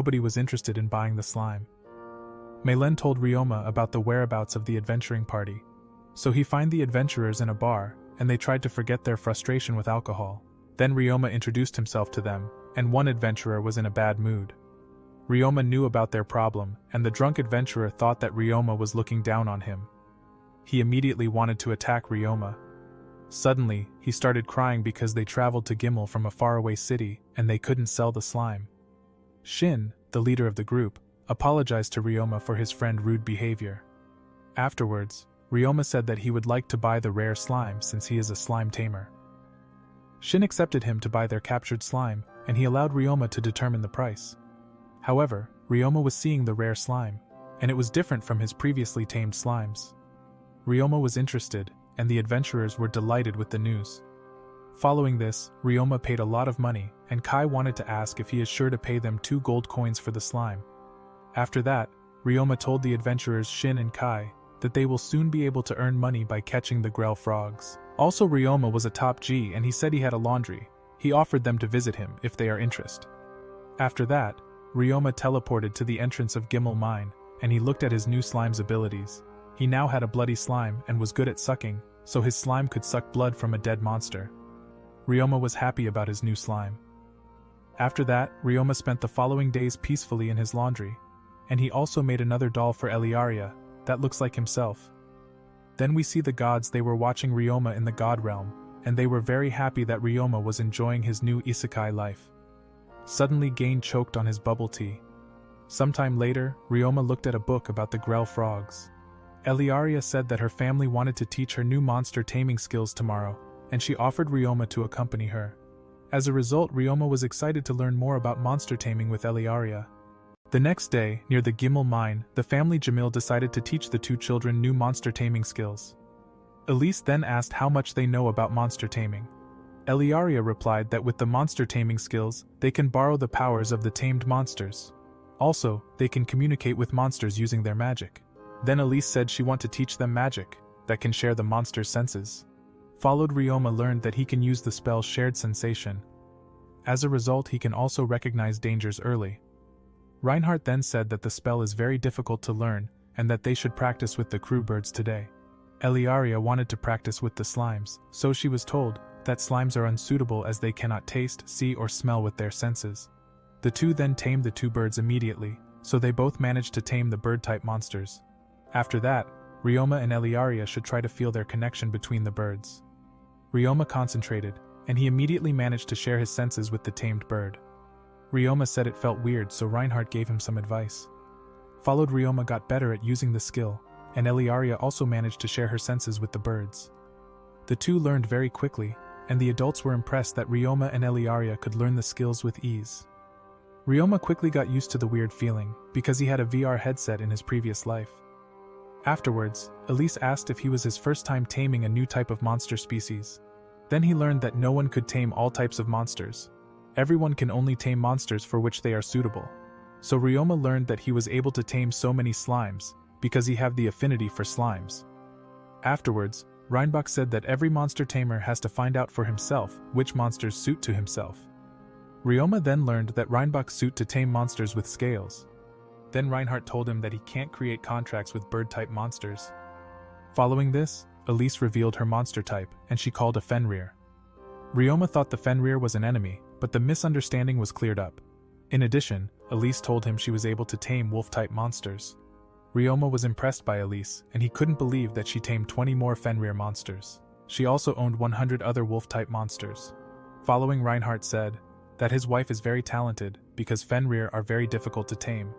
nobody was interested in buying the slime. Maylen told Ryoma about the whereabouts of the adventuring party. So he found the adventurers in a bar, and they tried to forget their frustration with alcohol. Then Ryoma introduced himself to them, and one adventurer was in a bad mood. Ryoma knew about their problem, and the drunk adventurer thought that Ryoma was looking down on him. He immediately wanted to attack Ryoma. Suddenly, he started crying because they traveled to Gimel from a faraway city, and they couldn't sell the slime. Shin, the leader of the group, apologized to Ryoma for his friend's rude behavior. Afterwards, Ryoma said that he would like to buy the rare slime since he is a slime tamer. Shin accepted him to buy their captured slime, and he allowed Ryoma to determine the price. However, Ryoma was seeing the rare slime, and it was different from his previously tamed slimes. Ryoma was interested, and the adventurers were delighted with the news. Following this, Ryoma paid a lot of money, and Kai wanted to ask if he is sure to pay them 2 gold coins for the slime. After that, Ryoma told the adventurers Shin and Kai that they will soon be able to earn money by catching the Grell frogs. Also, Ryoma was a top G and he said he had a laundry. He offered them to visit him if they are interested. After that, Ryoma teleported to the entrance of Gimel Mine, and he looked at his new slime's abilities. He now had a bloody slime and was good at sucking, so his slime could suck blood from a dead monster. Ryoma was happy about his new slime. After that, Ryoma spent the following days peacefully in his laundry, and he also made another doll for Eliaria that looks like himself. Then we see the gods. They were watching Ryoma in the god realm, and they were very happy that Ryoma was enjoying his new isekai life. Suddenly Gain choked on his bubble tea. Sometime later, Ryoma looked at a book about the Grell frogs. Eliaria said that her family wanted to teach her new monster taming skills tomorrow, and she offered Ryoma to accompany her. As a result, Ryoma was excited to learn more about monster taming with Eliaria. The next day, near the Gimel mine, the family Jamil decided to teach the 2 children new monster taming skills. Elise then asked how much they know about monster taming. Eliaria replied that with the monster taming skills, they can borrow the powers of the tamed monsters. Also, they can communicate with monsters using their magic. Then Elise said she wanted to teach them magic that can share the monster's senses. Followed, Ryoma learned that he can use the spell Shared Sensation. As a result, he can also recognize dangers early. Reinhardt then said that the spell is very difficult to learn and that they should practice with the crew birds today. Eliaria wanted to practice with the slimes, so she was told that slimes are unsuitable as they cannot taste, see or smell with their senses. The 2 then tamed the 2 birds immediately, so they both managed to tame the bird-type monsters. After that, Ryoma and Eliaria should try to feel their connection between the birds. Ryoma concentrated, and he immediately managed to share his senses with the tamed bird. Ryoma said it felt weird, so Reinhardt gave him some advice. Followed, Ryoma got better at using the skill, and Eliaria also managed to share her senses with the birds. The 2 learned very quickly, and the adults were impressed that Ryoma and Eliaria could learn the skills with ease. Ryoma quickly got used to the weird feeling, because he had a VR headset in his previous life. Afterwards, Elise asked if he was his first time taming a new type of monster species. Then he learned that no one could tame all types of monsters. Everyone can only tame monsters for which they are suitable. So Ryoma learned that he was able to tame so many slimes, because he had the affinity for slimes. Afterwards, Reinbach said that every monster tamer has to find out for himself which monsters suit to himself. Ryoma then learned that Reinbach suit to tame monsters with scales. Then Reinhardt told him that he can't create contracts with bird-type monsters. Following this, Elise revealed her monster type, and she called a Fenrir. Ryoma thought the Fenrir was an enemy, but the misunderstanding was cleared up. In addition, Elise told him she was able to tame wolf-type monsters. Ryoma was impressed by Elise, and he couldn't believe that she tamed 20 more Fenrir monsters. She also owned 100 other wolf-type monsters. Following, Reinhardt said that his wife is very talented because Fenrir are very difficult to tame.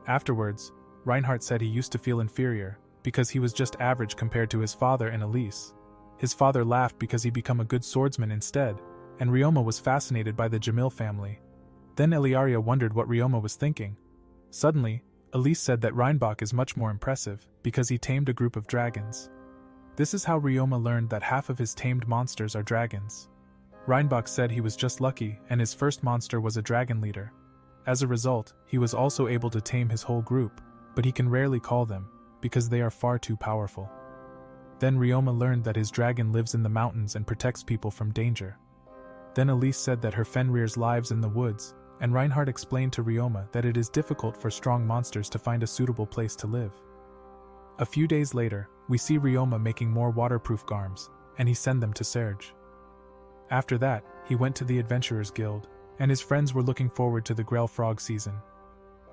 Afterwards, Reinhardt said he used to feel inferior because he was just average compared to his father and Elise. His father laughed because he became a good swordsman instead, and Ryoma was fascinated by the Jamil family. Then Eliaria wondered what Ryoma was thinking. Suddenly, Elise said that Reinbach is much more impressive because he tamed a group of dragons. This is how Ryoma learned that half of his tamed monsters are dragons. Reinbach said he was just lucky and his first monster was a dragon leader. As a result, he was also able to tame his whole group, but he can rarely call them because they are far too powerful. Then Ryoma learned that his dragon lives in the mountains and protects people from danger. Then Elise said that her Fenrir's lives in the woods, and Reinhardt explained to Ryoma that it is difficult for strong monsters to find a suitable place to live. A few days later, we see Ryoma making more waterproof garms, and he sent them to Serge. After that, he went to the Adventurers Guild, and his friends were looking forward to the Grell Frog season.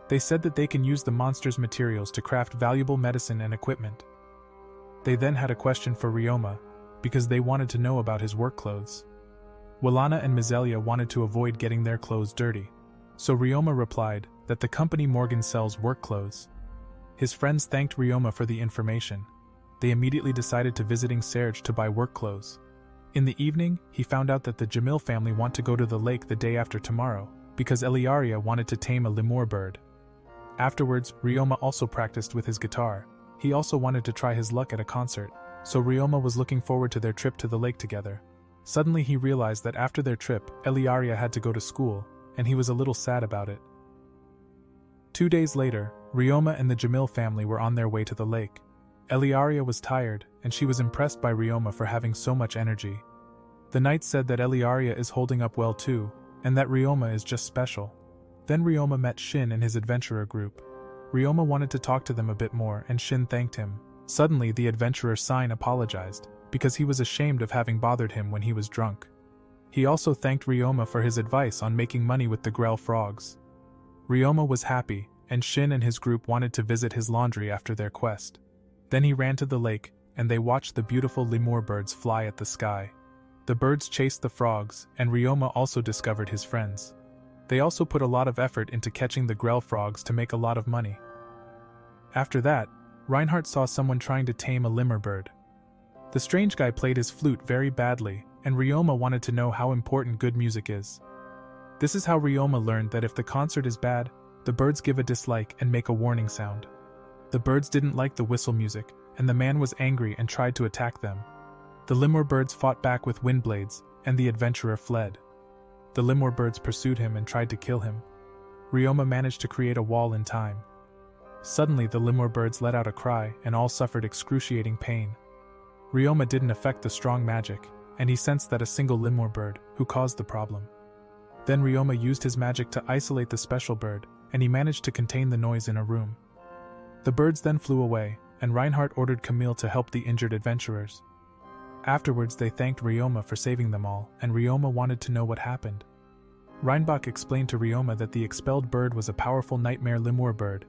They said that they can use the monster's materials to craft valuable medicine and equipment. They then had a question for Ryoma, because they wanted to know about his work clothes. Walana and Mizelia wanted to avoid getting their clothes dirty, so Ryoma replied that the company Morgan sells work clothes. His friends thanked Ryoma for the information. They immediately decided to visiting Serge to buy work clothes. In the evening, he found out that the Jamil family want to go to the lake the day after tomorrow, because Eliaria wanted to tame a lemur bird. Afterwards, Ryoma also practiced with his guitar. He also wanted to try his luck at a concert, so Ryoma was looking forward to their trip to the lake together. Suddenly he realized that after their trip, Eliaria had to go to school, and he was a little sad about it. 2 days later, Ryoma and the Jamil family were on their way to the lake. Eliaria was tired, and she was impressed by Ryoma for having so much energy. The knight said that Eliaria is holding up well too, and that Ryoma is just special. Then Ryoma met Shin and his adventurer group. Ryoma wanted to talk to them a bit more, and Shin thanked him. Suddenly the adventurer Sign apologized, because he was ashamed of having bothered him when he was drunk. He also thanked Ryoma for his advice on making money with the Grell frogs. Ryoma was happy, and Shin and his group wanted to visit his laundry after their quest. Then he ran to the lake, and they watched the beautiful lemur birds fly at the sky. The birds chased the frogs, and Ryoma also discovered his friends. They also put a lot of effort into catching the Grell frogs to make a lot of money. After that, Reinhardt saw someone trying to tame a lemur bird. The strange guy played his flute very badly, and Ryoma wanted to know how important good music is. This is how Ryoma learned that if the concert is bad, the birds give a dislike and make a warning sound. The birds didn't like the whistle music, and the man was angry and tried to attack them. The lemur birds fought back with wind blades, and the adventurer fled. The lemur birds pursued him and tried to kill him. Ryoma managed to create a wall in time. Suddenly the lemur birds let out a cry, and all suffered excruciating pain. Ryoma didn't affect the strong magic, and he sensed that a single lemur bird who caused the problem. Then Ryoma used his magic to isolate the special bird, and he managed to contain the noise in a room. The birds then flew away, and Reinhardt ordered Camille to help the injured adventurers. Afterwards they thanked Ryoma for saving them all, and Ryoma wanted to know what happened. Reinbach explained to Ryoma that the expelled bird was a powerful nightmare lemur bird.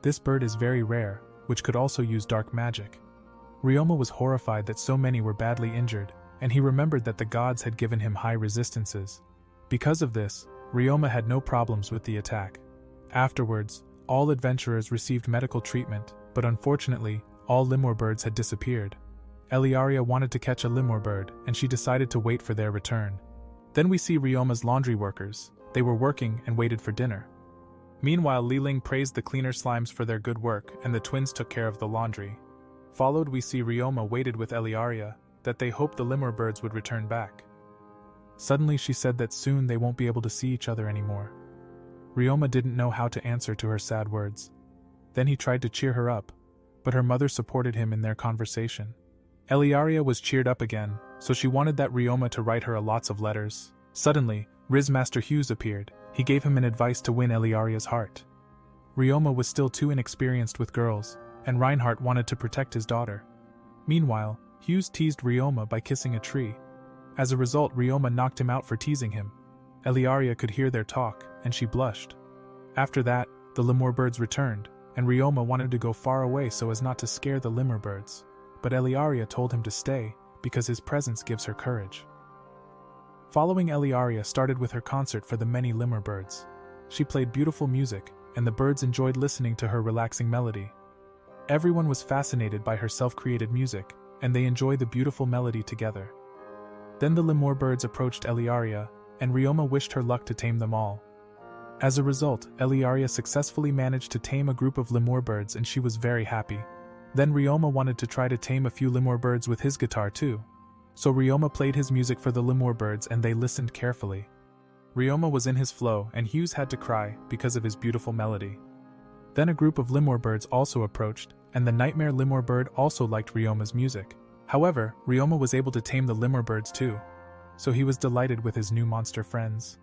This bird is very rare, which could also use dark magic. Ryoma was horrified that so many were badly injured, and he remembered that the gods had given him high resistances. Because of this, Ryoma had no problems with the attack. Afterwards, all adventurers received medical treatment, but unfortunately, all lemur birds had disappeared. Eliaria wanted to catch a lemur bird, and she decided to wait for their return. Then we see Ryoma's laundry workers. They were working and waited for dinner. Meanwhile, Liling praised the cleaner slimes for their good work, and the twins took care of the laundry. Followed, we see Ryoma waited with Eliaria, that they hoped the lemur birds would return back. Suddenly she said that soon they won't be able to see each other anymore. Ryoma didn't know how to answer to her sad words. Then he tried to cheer her up, but her mother supported him in their conversation. Eliaria was cheered up again, so she wanted that Ryoma to write her lots of letters. Suddenly, Riz Master Hughes appeared. He gave him an advice to win Eliaria's heart. Ryoma was still too inexperienced with girls, and Reinhardt wanted to protect his daughter. Meanwhile, Hughes teased Ryoma by kissing a tree. As a result, Ryoma knocked him out for teasing him. Eliaria could hear their talk, and she blushed. After that, the lemur birds returned, and Ryoma wanted to go far away so as not to scare the lemur birds. But Eliaria told him to stay, because his presence gives her courage. Following, Eliaria started with her concert for the many lemur birds. She played beautiful music, and the birds enjoyed listening to her relaxing melody. Everyone was fascinated by her self-created music, and they enjoyed the beautiful melody together. Then the lemur birds approached Eliaria, and Ryoma wished her luck to tame them all. As a result, Eliaria successfully managed to tame a group of lemur birds, and she was very happy. Then Ryoma wanted to try to tame a few lemur birds with his guitar too. So Ryoma played his music for the lemur birds, and they listened carefully. Ryoma was in his flow, and Hughes had to cry because of his beautiful melody. Then a group of lemur birds also approached, and the nightmare lemur bird also liked Ryoma's music. However, Ryoma was able to tame the lemur birds too, so he was delighted with his new monster friends.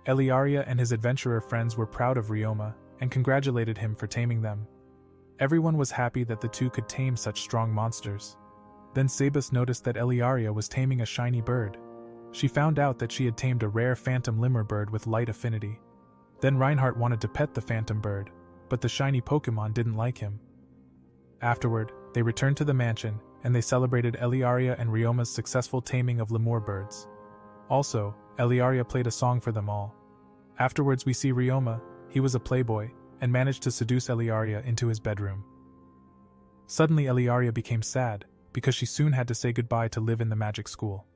Eliaria and his adventurer friends were proud of Ryoma and congratulated him for taming them. Everyone was happy that the two could tame such strong monsters. Then Sabus noticed that Eliaria was taming a shiny bird. She found out that she had tamed a rare phantom lemur bird with light affinity. Then Reinhardt wanted to pet the phantom bird, but the shiny Pokemon didn't like him. Afterward, they returned to the mansion, and they celebrated Eliaria and Ryoma's successful taming of lemur birds. Also, Eliaria played a song for them all. Afterwards we see Ryoma. He was a playboy, and managed to seduce Eliaria into his bedroom. Suddenly Eliaria became sad, because she soon had to say goodbye to live in the magic school.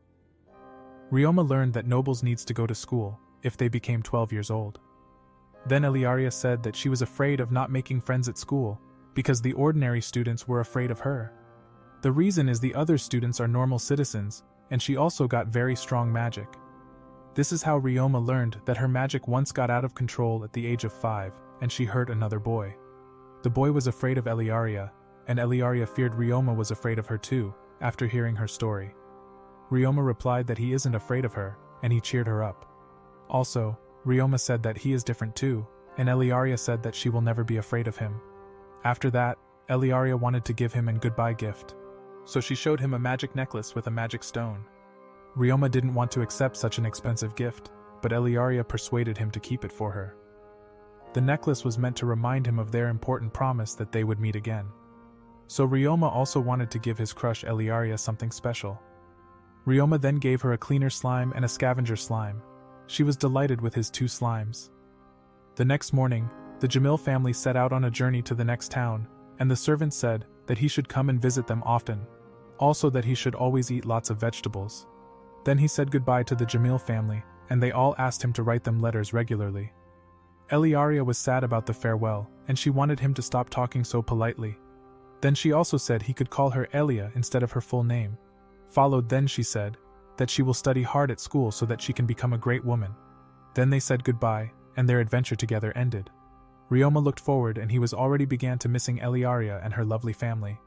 Ryoma learned that nobles needs to go to school, if they became 12 years old. Then Eliaria said that she was afraid of not making friends at school, because the ordinary students were afraid of her. The reason is the other students are normal citizens, and she also got very strong magic. This is how Ryoma learned that her magic once got out of control at the age of 5, and she hurt another boy. The boy was afraid of Eliaria, and Eliaria feared Ryoma was afraid of her too, after hearing her story. Ryoma replied that he isn't afraid of her, and he cheered her up. Also, Ryoma said that he is different too, and Eliaria said that she will never be afraid of him. After that, Eliaria wanted to give him a goodbye gift. So she showed him a magic necklace with a magic stone. Ryoma didn't want to accept such an expensive gift, but Eliaria persuaded him to keep it for her. The necklace was meant to remind him of their important promise that they would meet again. So Ryoma also wanted to give his crush Eliaria something special. Ryoma then gave her a cleaner slime and a scavenger slime. She was delighted with his 2 slimes. The next morning, the Jamil family set out on a journey to the next town, and the servant said that he should come and visit them often, also that he should always eat lots of vegetables. Then he said goodbye to the Jamil family, and they all asked him to write them letters regularly. Eliaria was sad about the farewell, and she wanted him to stop talking so politely. Then she also said he could call her Elia instead of her full name. Followed then she said that she will study hard at school so that she can become a great woman. Then they said goodbye, and their adventure together ended. Ryoma looked forward and he was already began to missing Eliaria and her lovely family.